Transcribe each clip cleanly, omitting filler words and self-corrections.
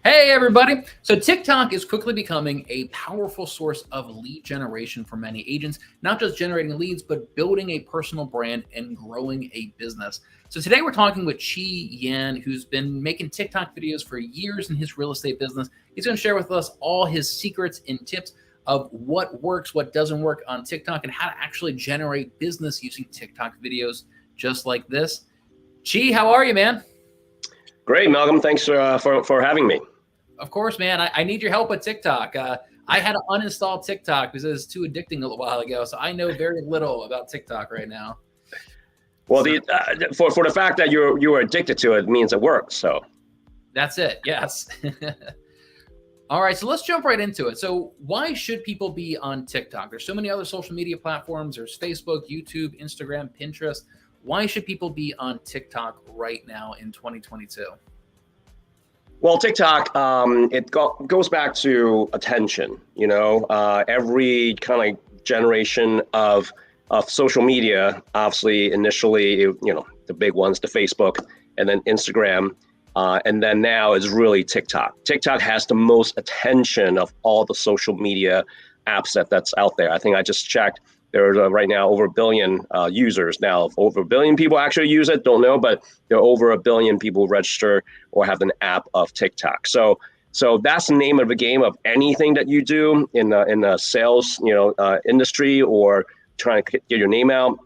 Hey, everybody. So TikTok is quickly becoming a powerful source of lead generation for many agents, not just generating leads, but building a personal brand and growing a business. So today we're talking with Chi Yan, who's been making TikTok videos for years in his real estate business. He's going to share with us all his secrets and tips of what works, what doesn't work on TikTok, and how to actually generate business using TikTok videos just like this. Chi, how are you, man? Great, Malcolm. Thanks for having me. Of course, man. I need your help with TikTok. I had to uninstall TikTok because it was too addicting a little while ago. So I know very little about TikTok right now. Well, for the fact that you were addicted to it means it works. So that's it. Yes. All right. So let's jump right into it. So why should people be on TikTok? There's so many other social media platforms. There's Facebook, YouTube, Instagram, Pinterest. Why should people be on TikTok right now in 2022? Well, TikTok, it goes back to attention. Every kind of generation of social media, obviously, initially, the big ones, the Facebook, and then Instagram, and then now is really TikTok. TikTok has the most attention of all the social media apps that's out there. I think I just checked. There's right now over 1 billion users. Now, if over 1 billion people actually use it, don't know, but there are over 1 billion people register or have an app of TikTok. So that's the name of the game of anything that you do in the sales industry or trying to get your name out.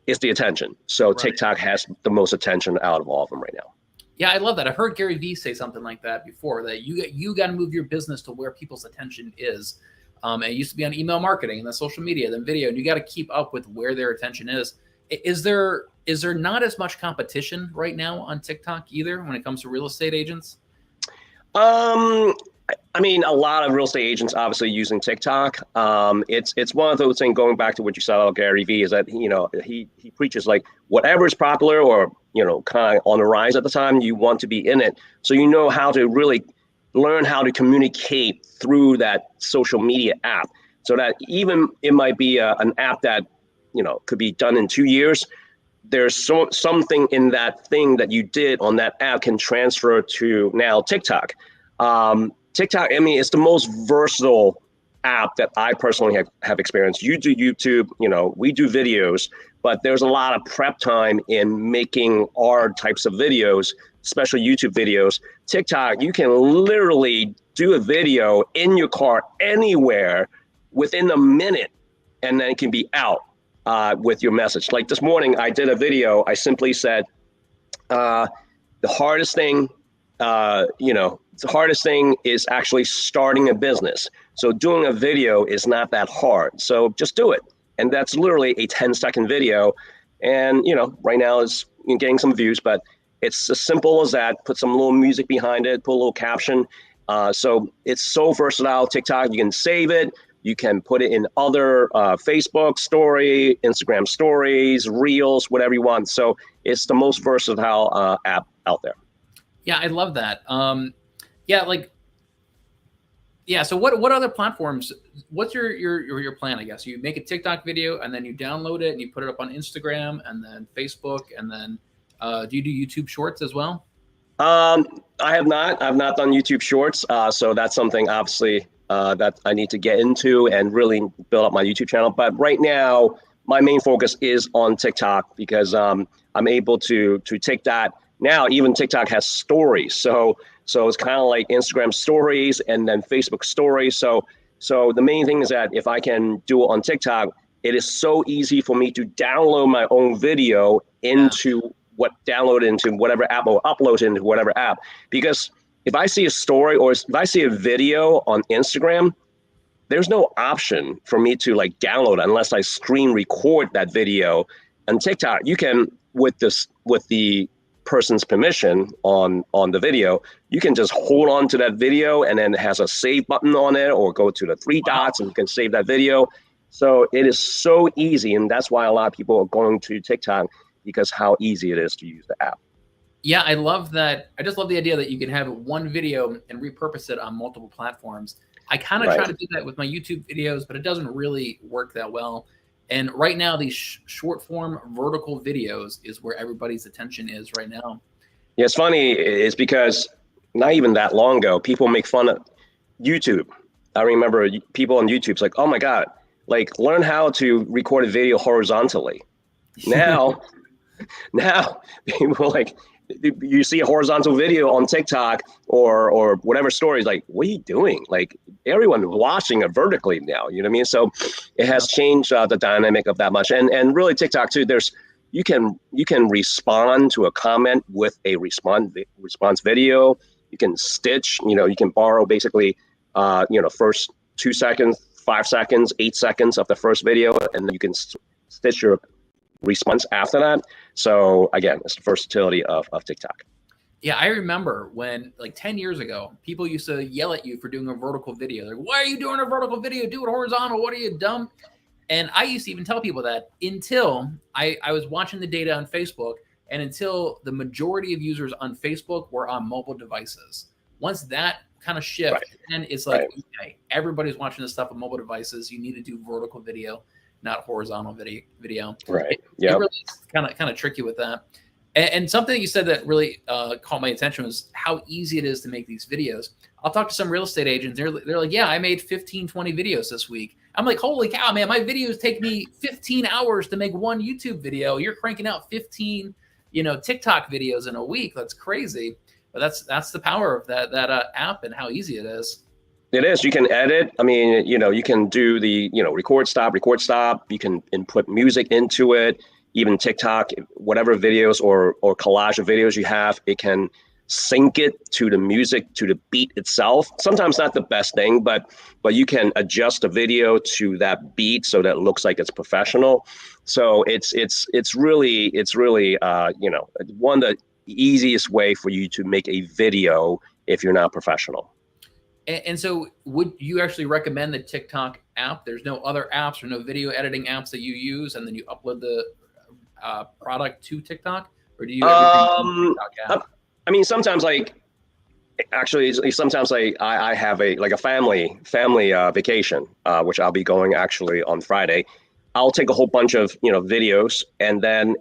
It's the attention. So right. TikTok has the most attention out of all of them right now. Yeah, I love that. I've heard Gary Vee say something like that before, that you got to move your business to where people's attention is. It used to be on email marketing and then social media, then video, and you got to keep up with where their attention is. Is there not as much competition right now on TikTok either when it comes to real estate agents? I mean, a lot of real estate agents obviously using TikTok. It's one of those things, going back to what you said about Gary Vee, is that he preaches like whatever is popular or kind of on the rise at the time, you want to be in it, so you know how to really learn how to communicate through that social media app, so that even it might be an app that could be done in 2 years. There's something in that thing that you did on that app can transfer to now TikTok. TikTok, I mean, it's the most versatile app that I personally have experienced. You do YouTube, we do videos, but there's a lot of prep time in making our types of videos, especially YouTube videos. TikTok, you can literally do a video in your car anywhere within a minute, and then it can be out with your message. Like this morning, I did a video. I simply said, the hardest thing, the hardest thing is actually starting a business. So doing a video is not that hard. So just do it. And that's literally a 10-second video. And, right now it's getting some views, but it's as simple as that. Put some little music behind it, put a little caption. So it's so versatile, TikTok. You can save it. You can put it in other Facebook story, Instagram stories, reels, whatever you want. So it's the most versatile app out there. Yeah, I love that. So what other platforms, what's your plan, I guess? You make a TikTok video and then you download it and you put it up on Instagram and then Facebook, and then do you do YouTube Shorts as well? I've not done YouTube Shorts. So that's something obviously that I need to get into and really build up my YouTube channel. But right now, my main focus is on TikTok because I'm able to take that. Now, even TikTok has stories. So it's kind of like Instagram stories and then Facebook stories. So the main thing is that if I can do it on TikTok, it is so easy for me to download my own video into whatever app or upload into whatever app. Because if I see a story or if I see a video on Instagram, there's no option for me to like download it unless I screen record that video. On TikTok, you can, with the person's permission on the video, you can just hold on to that video and then it has a save button on it, or go to the 3 dots and you can save that video. So it is so easy, and that's why a lot of people are going to TikTok, because how easy it is to use the app. Yeah, I love that. I just love the idea that you can have one video and repurpose it on multiple platforms. I kind of try to do that with my YouTube videos, but it doesn't really work that well. And right now, these short form vertical videos is where everybody's attention is right now. Yeah, it's funny is because not even that long ago, people make fun of YouTube. I remember people on YouTube's like, oh my God, like learn how to record a video horizontally. Now, now people like, you see a horizontal video on TikTok or whatever stories, like, what are you doing? Like everyone watching it vertically now, you know what I mean? So it has changed the dynamic of that much. And really TikTok too, you can respond to a comment with a response video. You can stitch, you can borrow basically, first 2 seconds, 5 seconds, 8 seconds of the first video, and then you can stitch your response after that. So again, it's the versatility of TikTok. Yeah, I remember when like 10 years ago, people used to yell at you for doing a vertical video. Like, why are you doing a vertical video? Do it horizontal. What are you, dumb? And I used to even tell people that until I was watching the data on Facebook, and until the majority of users on Facebook were on mobile devices. Once that kind of shift, Right. and it's like, okay, everybody's watching this stuff on mobile devices. You need to do vertical video, not horizontal video. Right. It really is kind of tricky with that. And something that you said that really caught my attention was how easy it is to make these videos. I'll talk to some real estate agents. They're like, yeah, I made 15, 20 videos this week. I'm like, holy cow, man, my videos take me 15 hours to make one YouTube video. You're cranking out 15, TikTok videos in a week. That's crazy. But that's the power of that app and how easy it is. It is. You can edit. I mean, you can do the, record, stop. You can input music into it. Even TikTok, whatever videos or collage of videos you have, it can sync it to the music, to the beat itself. Sometimes not the best thing, but you can adjust the video to that beat so that it looks like it's professional. So it's really one of the easiest way for you to make a video if you're not professional. And so would you actually recommend the TikTok app? There's no other apps or no video editing apps that you use, and then you upload the product to TikTok, or do you everything TikTok app? I mean, sometimes I have a family vacation, which I'll be going actually on Friday. I'll take a whole bunch of videos, and then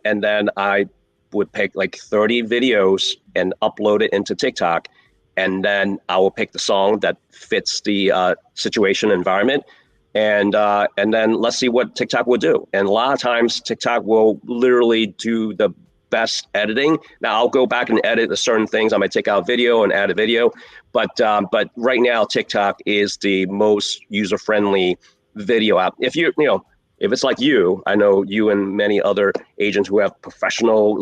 I would pick like 30 videos and upload it into TikTok, and then I will pick the song that fits the situation environment. And then let's see what TikTok will do. And a lot of times TikTok will literally do the best editing. Now I'll go back and edit the certain things. I might take out video and add a video, but right now TikTok is the most user-friendly video app. If if it's like you, I know you and many other agents who have professional,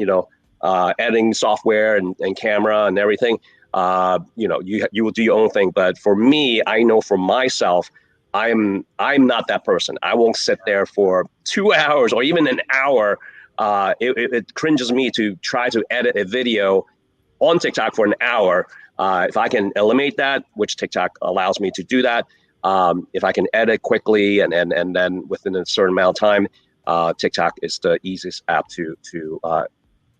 editing software and camera and everything, you will do your own thing. But for me, I know for myself, I'm not that person. I won't sit there for 2 hours or even an hour. It cringes me to try to edit a video on TikTok for an hour. If I can eliminate that, which TikTok allows me to do that, if I can edit quickly and then within a certain amount of time, TikTok is the easiest app to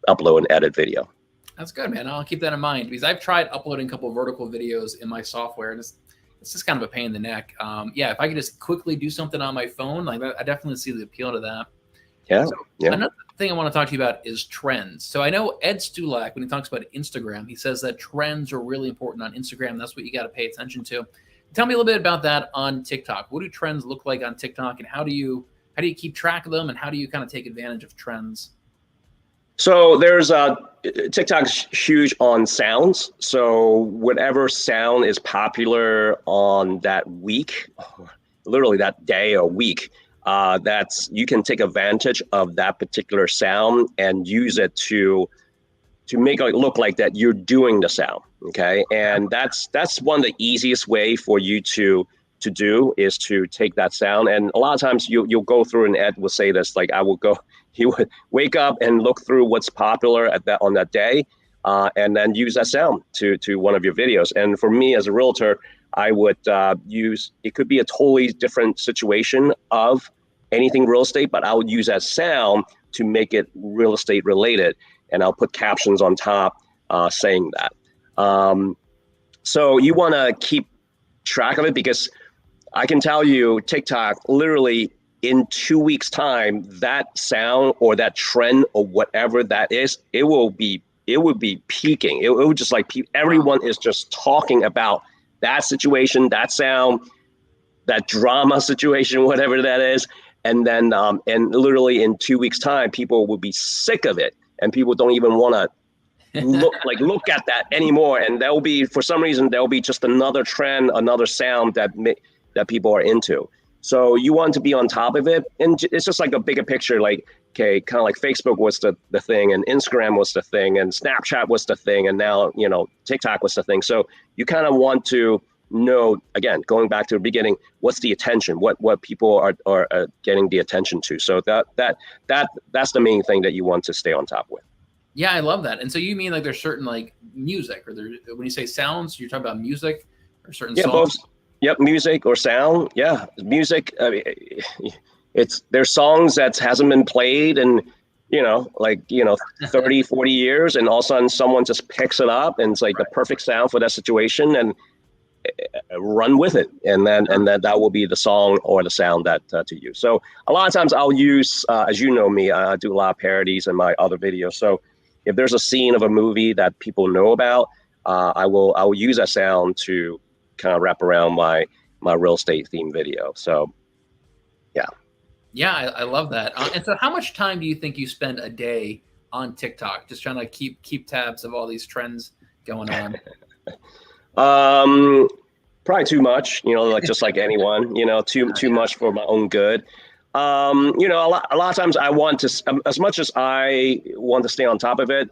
upload and edit video. That's good, man. I'll keep that in mind, because I've tried uploading a couple of vertical videos in my software, and it's just kind of a pain in the neck. If I could just quickly do something on my phone, like I definitely see the appeal to that. Yeah. Another thing I want to talk to you about is trends. So I know Ed Stulak, when he talks about Instagram, he says that trends are really important on Instagram. That's what you got to pay attention to. Tell me a little bit about that on TikTok. What do trends look like on TikTok, and how do you keep track of them, and how do you kind of take advantage of trends? So there's TikTok's huge on sounds. So whatever sound is popular on that week, literally that day or week, you can take advantage of that particular sound and use it to make it look like that you're doing the sound. Okay, and that's one of the easiest way for you to do is to take that sound. And a lot of times you'll go through, and Ed will say this, like he would wake up and look through what's popular on that day, and then use that sound to one of your videos. And for me as a realtor, I would use, it could be a totally different situation of anything real estate, but I would use that sound to make it real estate related, and I'll put captions on top saying that. So you want to keep track of it, because I can tell you TikTok literally in 2 weeks time, that sound or that trend or whatever that is, it will be it would be peaking. It would just like everyone is just talking about that situation, that sound, that drama situation, whatever that is. And then, and literally in 2 weeks time, people will be sick of it, and people don't even want to look at that anymore. And there'll be, for some reason, there'll be just another trend, another sound that people are into. So you want to be on top of it. And it's just like a bigger picture, like, okay, kind of like Facebook was the thing, and Instagram was the thing, and Snapchat was the thing, and now, TikTok was the thing. So you kind of want to know, again, going back to the beginning, what's the attention, what people are getting the attention to. So that's the main thing that you want to stay on top with. Yeah, I love that. And so you mean like there's certain like music, or when you say sounds, you're talking about music or certain songs? Both. Yep, music or sound. Yeah, music. I mean, there's songs that hasn't been played in 30, 40 years, and all of a sudden someone just picks it up, and it's like the perfect sound for that situation, and run with it, and then that will be the song or the sound that to use. So a lot of times I'll use, as you know me, I do a lot of parodies in my other videos. So if there's a scene of a movie that people know about, I will use that sound to kind of wrap around my real estate theme video. So yeah, I love that. And so how much time do you think you spend a day on TikTok, just trying to keep tabs of all these trends going on? Probably too much, like just like anyone, too much for my own good. A lot of times I want to, as much as I want to stay on top of it,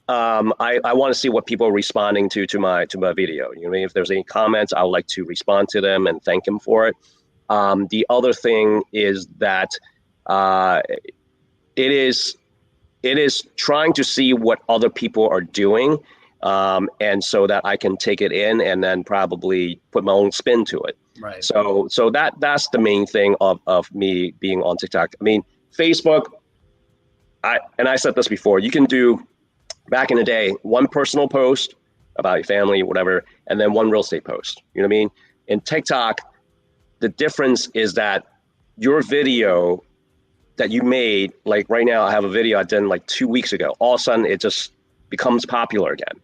I want to see what people are responding to my video. If there's any comments, I would like to respond to them and thank them for it. The other thing is that it is trying to see what other people are doing, and so that I can take it in and then probably put my own spin to it. Right. So that's the main thing of me being on TikTok. I mean, Facebook, I said this before, you can do, back in the day, one personal post about your family, whatever, and then one real estate post. You know what I mean? In TikTok, the difference is that your video that you made, like right now, I have a video I did like 2 weeks ago. All of a sudden, it just becomes popular again.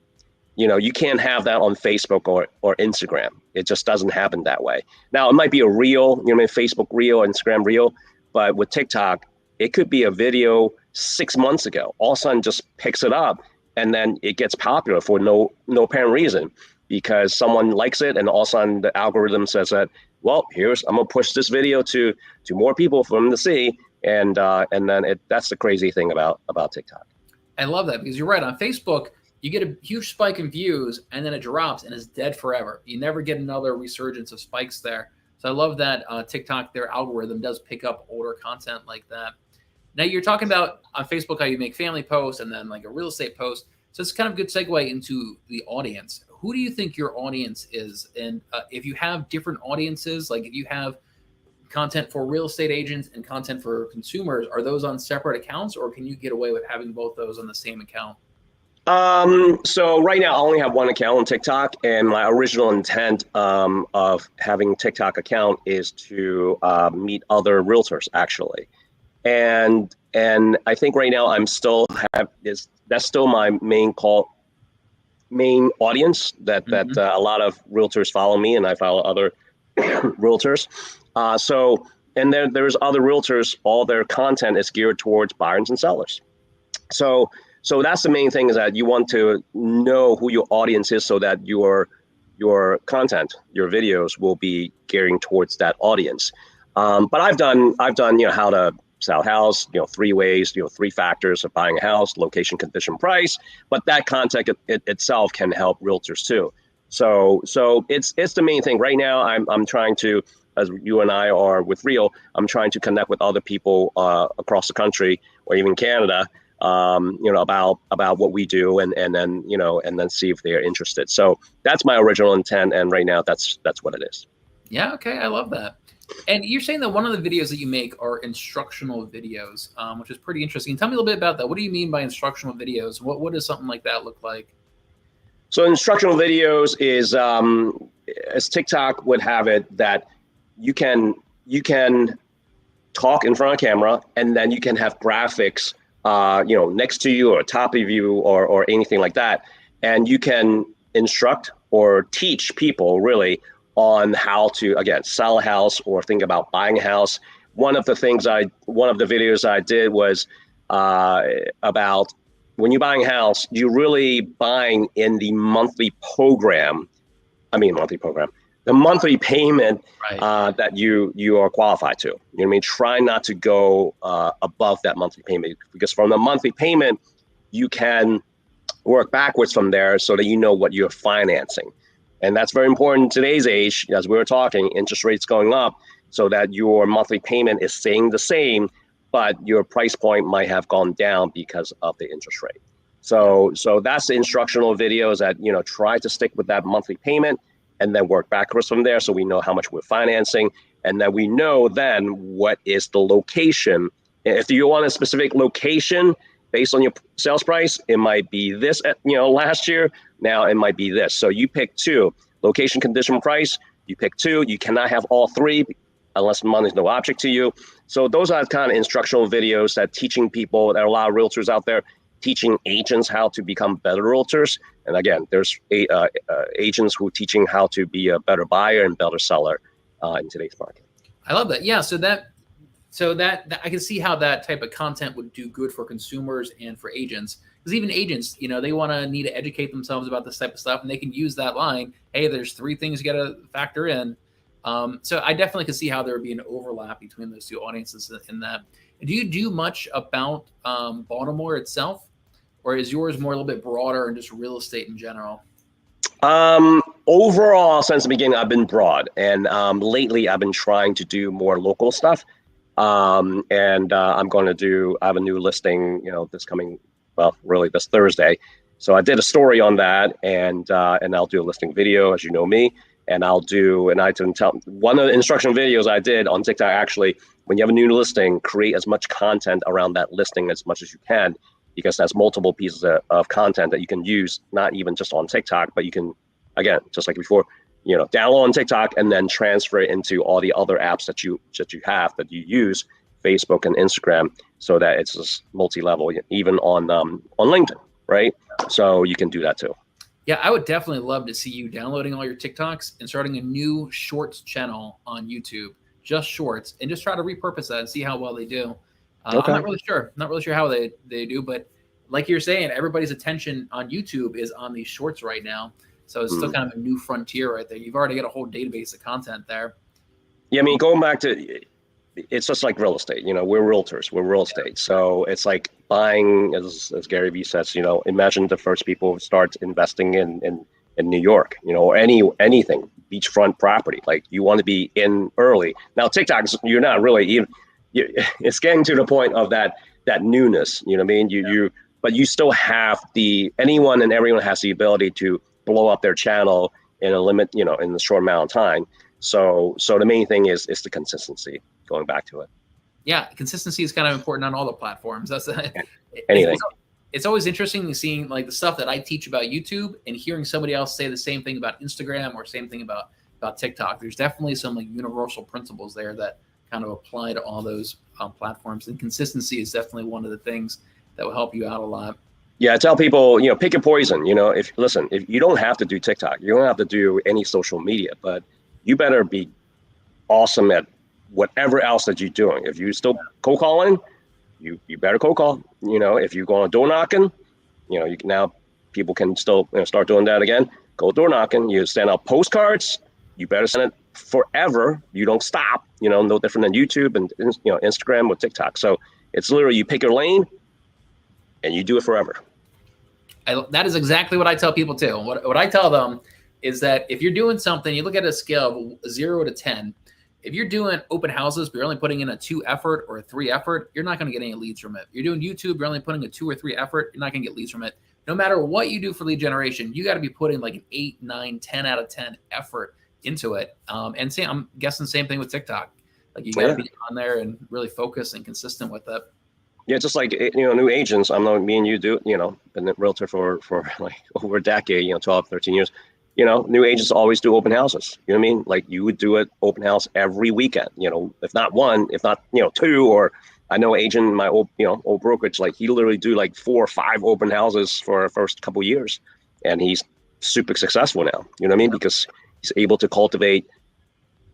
You can't have that on Facebook or Instagram. It just doesn't happen that way. Now, it might be a reel, Facebook reel, Instagram reel, but with TikTok, it could be a video 6 months ago. All of a sudden, just picks it up, and then it gets popular for no apparent reason, because someone likes it, and all of a sudden the algorithm says that, well, I'm gonna push this video to more people for them to see, and then that's the crazy thing about TikTok. I love that, because you're right. On Facebook, you get a huge spike in views, and then it drops and is dead forever. You never get another resurgence of spikes there. So I love that TikTok, their algorithm does pick up older content like that. Now you're talking about on Facebook how you make family posts and then like a real estate post. So it's kind of a good segue into the audience. Who do you think your audience is? And if you have different audiences, like if you have content for real estate agents and content for consumers, are those on separate accounts, or can you get away with having both those on the same account? So right now I only have one account on TikTok, and my original intent of having TikTok account is to meet other realtors, actually. And I think right now that's still my main audience, that a lot of realtors follow me, and I follow other realtors. And there's other realtors, all their content is geared towards buyers and sellers. So that's the main thing, is that you want to know who your audience is, so that your content, your videos will be gearing towards that audience. But I've done how to sell a house, 3 ways, 3 factors of buying a house: location, condition, price. But that content itself can help realtors too. So it's the main thing. Right now, I'm trying to, as you and I are with Real, I'm trying to connect with other people across the country or even Canada, about what we do, and then see if they're interested. So that's my original intent, and right now that's what it is. Yeah, okay, I love that. And you're saying that one of the videos that you make are instructional videos, which is pretty interesting. Tell me a little bit about that. What do you mean by instructional videos? What does something like that look like? So instructional videos is, as TikTok would have it, that you can talk in front of camera, and then you can have graphics next to you or top of you or anything like that. And you can instruct or teach people really on how to, again, sell a house or think about buying a house. One of the videos I did was about when you're buying a house, you're really buying in the monthly program. The monthly payment Right. that you are qualified to. You know what I mean? Try not to go above that monthly payment, because from the monthly payment, you can work backwards from there so that you know what you're financing. And that's very important in today's age, as we were talking, interest rates going up, so that your monthly payment is staying the same, but your price point might have gone down because of the interest rate. Yeah. So that's the instructional videos that, try to stick with that monthly payment and then work backwards from there, so we know how much we're financing, and then we know then what is the location. If you want a specific location based on your sales price, it might be this, last year. Now it might be this. So you pick two: location, condition, price. You pick two. You cannot have all three unless money is no object to you. So those are kind of instructional videos that teaching people. There are a lot of realtors out there teaching agents how to become better realtors. And again, there's agents who are teaching how to be a better buyer and better seller in today's market. I love that. Yeah. So that I can see how that type of content would do good for consumers and for agents, because even agents, they want to need to educate themselves about this type of stuff, and they can use that line. Hey, there's 3 things you got to factor in. So I definitely can see how there would be an overlap between those two audiences in that. Do you do much about Baltimore itself, or is yours more a little bit broader and just real estate in general? Overall, since the beginning, I've been broad, and lately I've been trying to do more local stuff. And I have a new listing, this Thursday. So I did a story on that, and I'll do a listing video, as you know me, and I didn't tell one of the instruction videos I did on TikTok. Actually, when you have a new listing, create as much content around that listing as much as you can, because that's multiple pieces of content that you can use, not even just on TikTok, but you can, again, just like before, download on TikTok and then transfer it into all the other apps that you use, Facebook and Instagram, so that it's just multi-level, even on LinkedIn, right? So you can do that too. Yeah, I would definitely love to see you downloading all your TikToks and starting a new Shorts channel on YouTube, just Shorts, and just try to repurpose that and see how well they do. Okay. I'm not really sure how they do, but like you're saying, everybody's attention on YouTube is on these Shorts right now. So it's still kind of a new frontier right there. You've already got a whole database of content there. Yeah, I mean, going back to, it's just like real estate. We're realtors, we're real estate. So it's like buying, as Gary Vee says, imagine the first people who start investing in New York, or anything, beachfront property. Like, you want to be in early. Now, TikTok, you're not really even, it's getting to the point of that newness, you know what I mean? But you still have anyone and everyone has the ability to blow up their channel in a short amount of time. So the main thing is the consistency, going back to it. Yeah, consistency is kind of important on all the platforms. That's anything. It's always interesting seeing like the stuff that I teach about YouTube and hearing somebody else say the same thing about Instagram or same thing about TikTok. There's definitely some like universal principles there that kind of apply to all those platforms, and consistency is definitely one of the things that will help you out a lot. Yeah, I tell people, pick your poison. If you don't have to do TikTok, you don't have to do any social media, but you better be awesome at whatever else that you're doing. If you still cold calling, you better cold call. If you're going door knocking, you can now, people can still start doing that again. Go door knocking. You send out postcards. You better send it forever. You don't stop. No different than YouTube and Instagram or TikTok. So it's literally, you pick your lane and you do it forever. That is exactly what I tell people too. What I tell them is that if you're doing something, you look at a scale of 0 to 10. If you're doing open houses, but you're only putting in a 2 effort or a 3 effort, you're not going to get any leads from it. You're doing YouTube, you're only putting a 2 or 3 effort, you're not going to get leads from it. No matter what you do for lead generation, you got to be putting like an 8, 9, 10 out of 10 effort into it. And I'm guessing the same thing with TikTok. Like, you got to be on there and really focused and consistent with it. Yeah, just like, new agents. I know me and you do, been a realtor for like over a decade, 12, 13 years. New agents always do open houses. You know what I mean? Like, you would do an open house every weekend, if not one, if not, 2, or I know agent in my old brokerage, like he literally do like 4 or 5 open houses for the first couple of years, and he's super successful now. You know what I mean? Because he's able to cultivate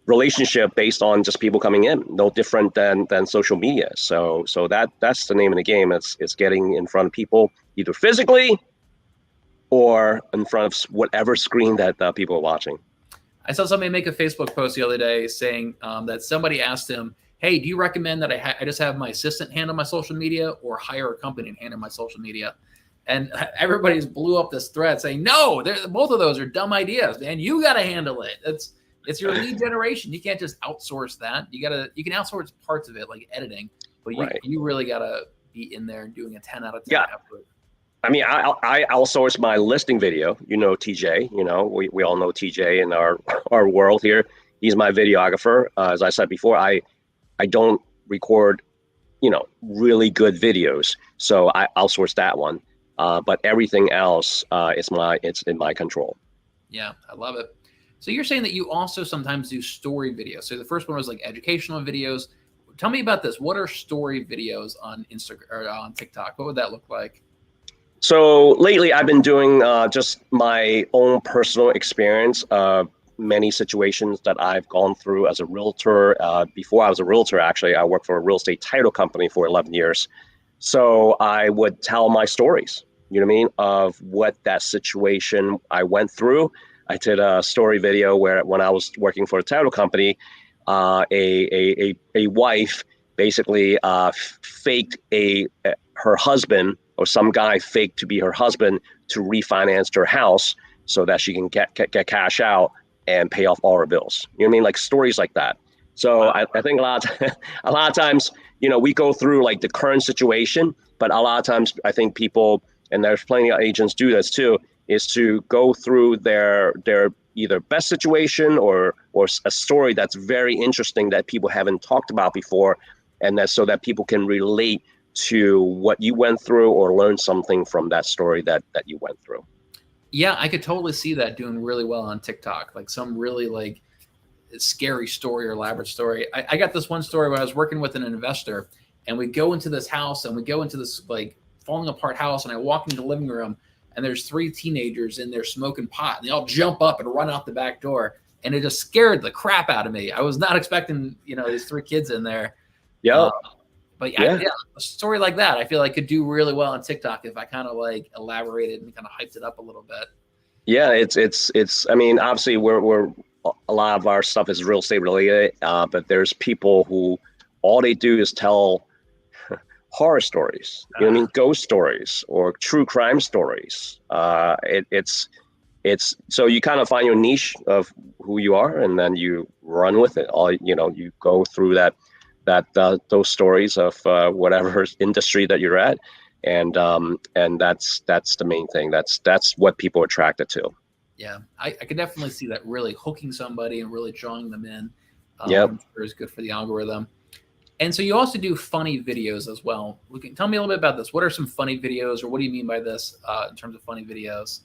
relationship based on just people coming in, no different than social media. So that's the name of the game. It's getting in front of people either physically or in front of whatever screen that people are watching. I saw somebody make a Facebook post the other day saying that somebody asked him, hey, do you recommend that I just have my assistant handle my social media or hire a company and handle my social media? And everybody's blew up this thread saying, no, both of those are dumb ideas, man. You got to handle it. It's your lead generation. You can't just outsource that. You can outsource parts of it like editing, but you really got to be in there and doing a 10 out of 10 effort. I mean, I outsource my listing video. You know, TJ, we all know TJ in our world here. He's my videographer. As I said before, I don't record, really good videos. So I outsource that one. But everything else, it's in my control. Yeah, I love it. So you're saying that you also sometimes do story videos. So the first one was like educational videos. Tell me about this. What are story videos on Instagram or on TikTok? What would that look like? So lately I've been doing just my own personal experience of many situations that I've gone through as a realtor. Before I was a realtor, actually, I worked for a real estate title company for 11 years. So I would tell my stories, you know what I mean, of what that situation I went through. I did a story video where when I was working for a title company, a wife basically faked her husband, or some guy faked to be her husband to refinance her house so that she can get cash out and pay off all her bills. You know what I mean? Like stories like that. So I think a lot of times, we go through like the current situation, but a lot of times I think people, and there's plenty of agents do this too, is to go through their either best situation or a story that's very interesting that people haven't talked about before, and that's so that people can relate to what you went through or learn something from that story that you went through. Yeah, I could totally see that doing really well on TikTok, like some really like scary story or elaborate story. I got this one story where I was working with an investor, and we go into this house and we go into this like falling apart house, and I walk into the living room and there's 3 teenagers in there smoking pot, and they all jump up and run out the back door, and it just scared the crap out of me. I was not expecting, these 3 kids in there. Yeah. But yeah, a story like that, I feel like could do really well on TikTok if I kind of like elaborated and kind of hyped it up a little bit. Yeah, it's. I mean, obviously, we're a lot of our stuff is real estate related, but there's people who all they do is tell horror stories. You know what I mean? Ghost stories or true crime stories. It's so you kind of find your niche of who you are, and then you run with it. You go through those stories of whatever industry that you're at, and that's the main thing. That's what people are attracted to. Yeah, I could definitely see that really hooking somebody and really drawing them in. Yep. Is good for the algorithm. And so you also do funny videos as well. Tell me a little bit about this. What are some funny videos, or what do you mean by this in terms of funny videos?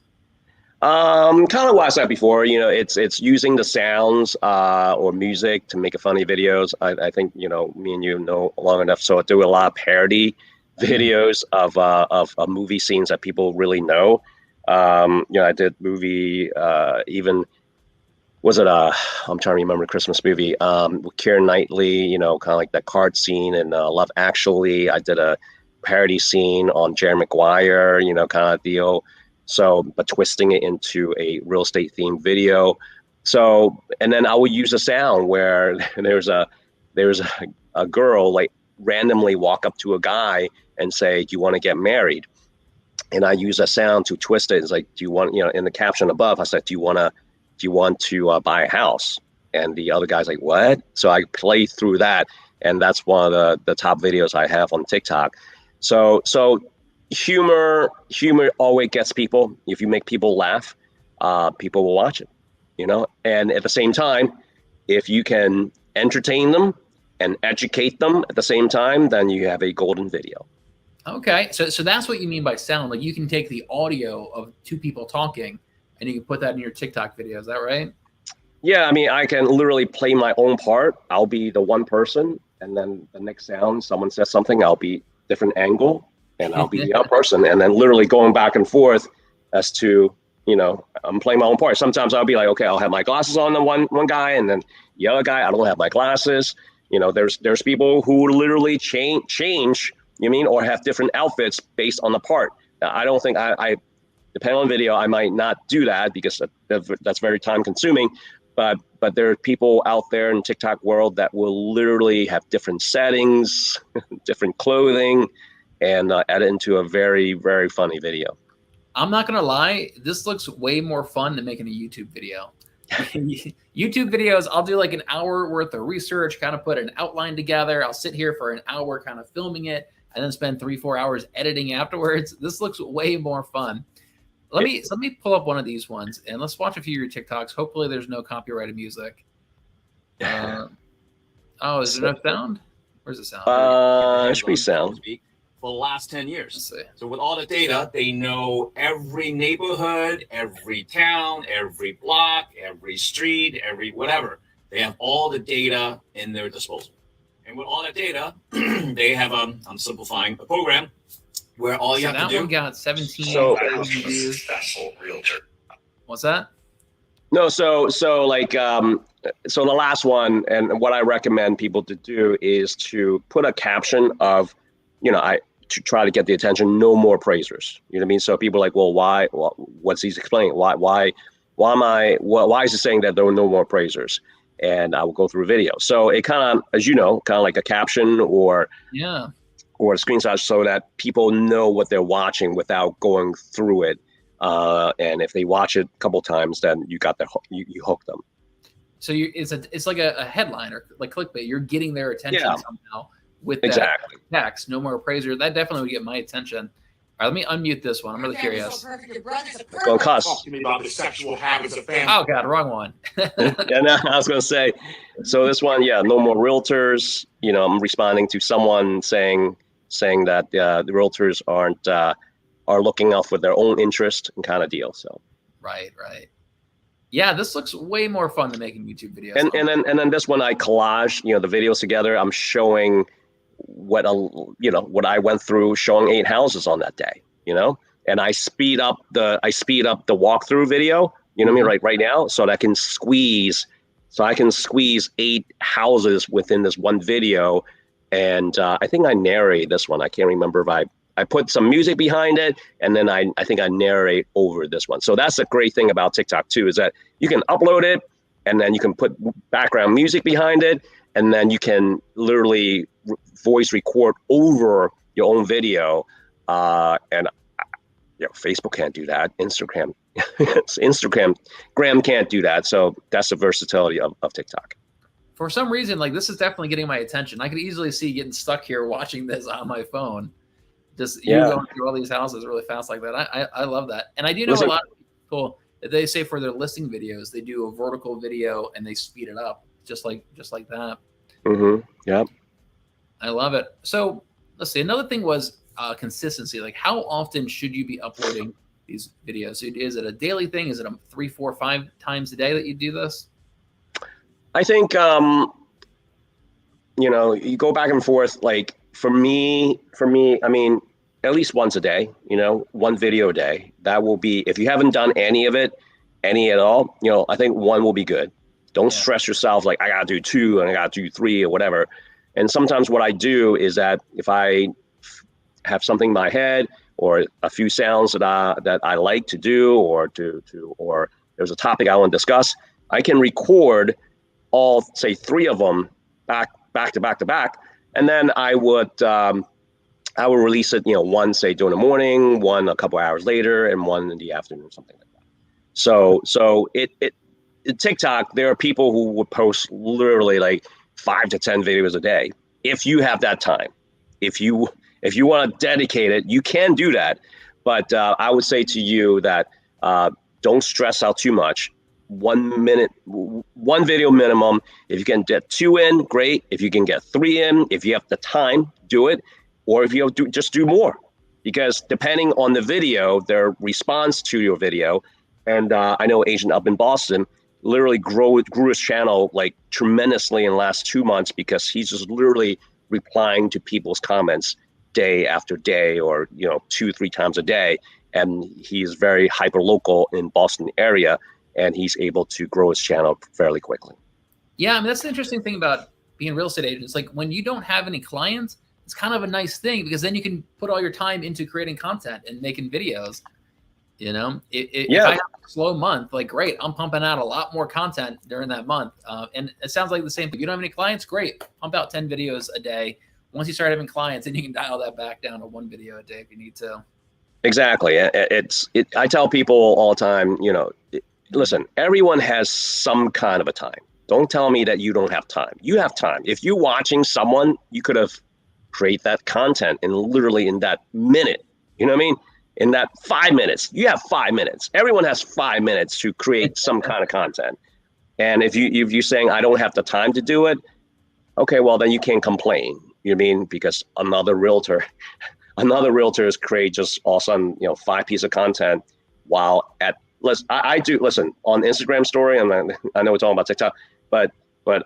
Kind of what I said before, it's using the sounds or music to make a funny videos. I think, me and you know long enough. So I do a lot of parody videos of movie scenes that people really know. I did movie, even, was it I'm trying to remember, Christmas movie, with Keira Knightley, kind of like that card scene in Love Actually. I did a parody scene on Jerry Maguire, kind of deal. So, but twisting it into a real estate themed video. So, and then I would use a sound where there's a girl like randomly walk up to a guy and say, "Do you want to get married?" And I use a sound to twist it. It's like, "Do you want?" In the caption above, I said, "Do you want to buy a house?" And the other guy's like, "What?" So I play through that, and that's one of the top videos I have on TikTok. So humor always gets people. If you make people laugh, people will watch it, and at the same time, if you can entertain them and educate them at the same time, then you have a golden video. Okay, so that's what you mean by sound. Like you can take the audio of 2 people talking and you can put that in your TikTok video. Is that right? Yeah, I mean, I can literally play my own part. I'll be the one person, and then the next sound, someone says something, I'll be different angle, and I'll be the other person, and then literally going back and forth as to, I'm playing my own part. Sometimes I'll be like, okay, I'll have my glasses on the one guy, and then the other guy, I don't have my glasses. There's people who literally change, or have different outfits based on the part. I don't think I depending on video, I might not do that because that's very time consuming. But there are people out there in TikTok world that will literally have different settings, different clothing, and add it into a very, very funny video. I'm not going to lie. This looks way more fun than making a YouTube video. YouTube videos, I'll do like an hour worth of research, kind of put an outline together. I'll sit here for an hour kind of filming it and then spend 3-4 hours editing afterwards. This looks way more fun. Let me pull up one of these ones and let's watch a few of your TikToks. Hopefully there's no copyrighted music. Is there no sound? Where's the sound? There should be sound. For the last 10 years. So with all the data, they know every neighborhood, every town, every block, every street, every whatever. They have all the data in their disposal. And with all that data, they have I'm simplifying a program where all you have to do. That one got 17 views. What's that? No, so the last one, and what I recommend people to do is to put a caption of, to try to get the attention, no more praisers. You know what I mean? So people are like, well, why? What's he explaining? Why is he saying that there were no more praisers? And I will go through a video. So it kind of, as kind of like a caption or a screenshot so that people know what they're watching without going through it. And if they watch it a couple times, then you hook them. So it's like a headline or like clickbait. You're getting their attention somehow. With that text, no more praiser. That definitely would get my attention. All right, let me unmute this one. I'm really curious. Go cuss. Talk to me about the sexual habits of family. Oh God, wrong one. No, I was gonna say. So this one, no more realtors. I'm responding to someone saying that the realtors are looking out for their own interest and kind of deal. So. Right. Yeah, this looks way more fun than making YouTube videos. And then this one I collage, the videos together. I'm showing what I went through, showing 8 houses on that day, and I speed up the walkthrough video, what I mean, right now, so that I can squeeze 8 houses within this one video. And I think I narrate this one. I can't remember if I put some music behind it, and then I think I narrate over this one. So that's a great thing about TikTok too, is that you can upload it, and then you can put background music behind it, and then you can literally voice record over your own video. And Facebook can't do that. Instagram can't do that. So that's the versatility of TikTok. For some reason, like this is definitely getting my attention. I could easily see getting stuck here watching this on my phone. Just you going through all these houses really fast like that. I love that. And I do know a lot of people that they say for their listing videos, they do a vertical video and they speed it up just like that. Mm-hmm. Yeah. I love it. So let's see. Another thing was consistency. Like how often should you be uploading these videos? Is it a daily thing? Is it 3, 4, 5 times a day that you do this? I think, you go back and forth. Like for me, I mean, at least once a day, one video a day. That will be, if you haven't done any at all, I think one will be good. Don't stress yourself like I got to do 2 and I got to do 3 or whatever. And sometimes what I do is that if I have something in my head or a few sounds that I like to do or there's a topic I want to discuss, I can record all, say 3 of them back to back. And then I will release it, one, say during the morning, one a couple hours later, and one in the afternoon, something like that. So TikTok, there are people who would post literally like 5 to 10 videos a day. If you have that time, if you want to dedicate it, you can do that. But I would say to you that don't stress out too much. 1 minute, 1 video minimum. If you can get 2 in, great. If you can get 3 in, if you have the time, do it. Or if you just do more, because depending on the video, their response to your video. And I know an agent up in Boston, literally grew his channel like tremendously in the last 2 months because he's just literally replying to people's comments day after day, or 2-3 times a day. And he's very hyper local in Boston area, and he's able to grow his channel fairly quickly. Yeah, I mean, that's the interesting thing about being a real estate agent. It's like when you don't have any clients, it's kind of a nice thing because then you can put all your time into creating content and making videos. If I have a slow month, like great, I'm pumping out a lot more content during that month. And it sounds like the same thing. You don't have any clients, great, pump out 10 videos a day. Once you start having clients, then you can dial that back down to 1 video a day if you need to. Exactly. I tell people all the time, listen, everyone has some kind of a time. Don't tell me that you don't have time. You have time. If you're watching someone, you could have created that content in literally in that minute. You know what I mean? In that 5 minutes, you have 5 minutes. Everyone has 5 minutes to create some kind of content. And if you're saying I don't have the time to do it, okay, well then you can't complain. You know what I mean? Because another realtor is create just awesome, 5 pieces of content while I do listen on Instagram story, and I know we're talking about TikTok, but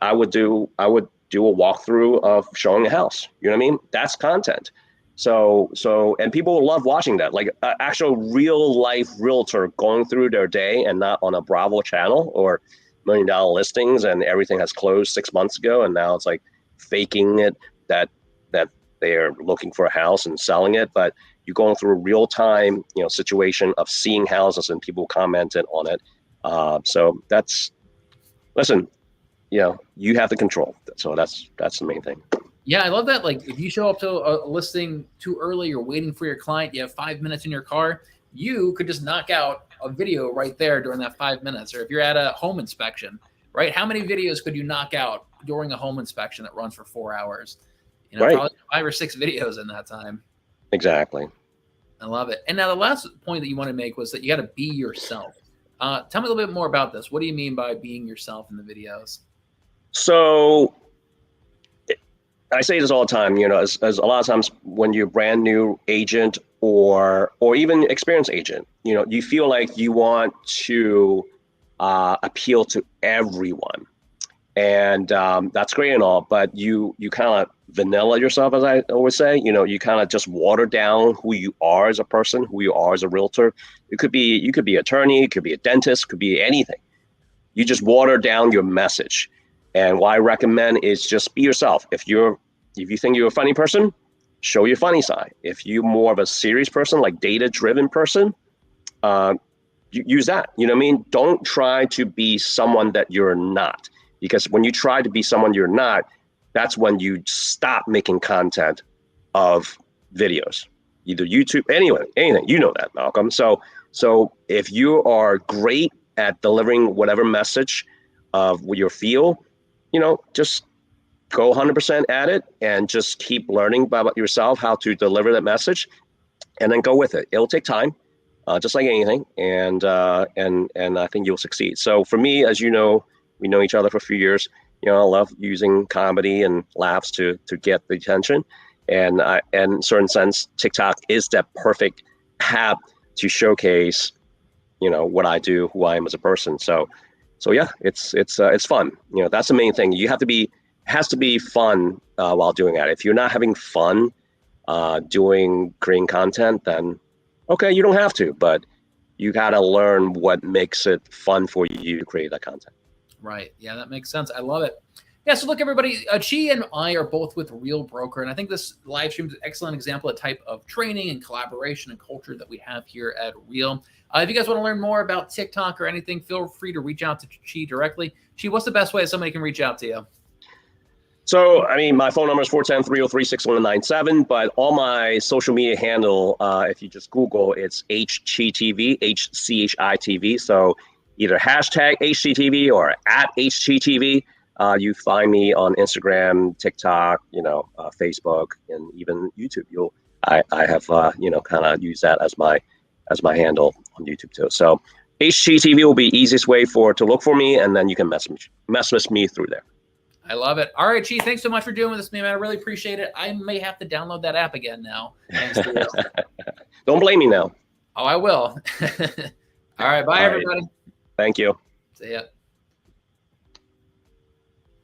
I would do a walkthrough of showing a house. You know what I mean? That's content. So and people will love watching that, like an actual real life realtor going through their day, and not on a Bravo channel or $1 million listings and everything has closed 6 months ago, and now it's like faking it that they're looking for a house and selling it. But you're going through a real time, situation of seeing houses and people commented on it. So listen, you have the control. So that's the main thing. Yeah, I love that. Like if you show up to a listing too early, you're waiting for your client, you have 5 minutes in your car, you could just knock out a video right there during that 5 minutes. Or if you're at a home inspection, right? How many videos could you knock out during a home inspection that runs for 4 hours? Right. Probably 5 or 6 videos in that time. Exactly. I love it. And now the last point that you want to make was that you got to be yourself. Tell me a little bit more about this. What do you mean by being yourself in the videos? So I say this all the time, as a lot of times when you're a brand new agent or even experienced agent, you feel like you want to appeal to everyone. And that's great and all, but you kind of vanilla yourself, as I always say. You kind of just water down who you are as a person, who you are as a realtor. You could be attorney, it could be a dentist, could be anything. You just water down your message. And what I recommend is just be yourself. If you think you're a funny person, show your funny side. If you're more of a serious person, like data-driven person, use that. You know what I mean? Don't try to be someone that you're not. Because when you try to be someone you're not, that's when you stop making content of videos, either YouTube, anything. You know that, Malcolm. So if you are great at delivering whatever message of your feel, just go 100% at it and just keep learning about yourself, how to deliver that message, and then go with it. It'll take time, just like anything, and I think you'll succeed. So for me, as you know, we know each other for a few years. I love using comedy and laughs to get the attention, and in a certain sense, TikTok is that perfect app to showcase, what I do, who I am as a person. So yeah, it's fun. That's the main thing. Has to be fun while doing that. If you're not having fun creating content, then okay, you don't have to, but you got to learn what makes it fun for you to create that content. Right. Yeah, that makes sense. I love it. Yeah. So look, everybody, Chi and I are both with Real Broker. And I think this live stream is an excellent example of type of training and collaboration and culture that we have here at Real. If you guys want to learn more about TikTok or anything, feel free to reach out to Chi directly. Chi, what's the best way somebody can reach out to you? So, my phone number is 410-303-6197, but all my social media handle, if you just Google, it's HCHITV, HCHITV. So either hashtag HCTV or at HCTV. You find me on Instagram, TikTok, Facebook, and even YouTube. I have kind of use that as my handle on YouTube too. So HCTV will be the easiest way to look for me, and then you can mess with me through there. I love it. All right, Chi, thanks so much for doing this, man. I really appreciate it. I may have to download that app again now. Thanks to you. Don't blame me now. Oh, I will. All right, bye, everybody. Thank you. See ya.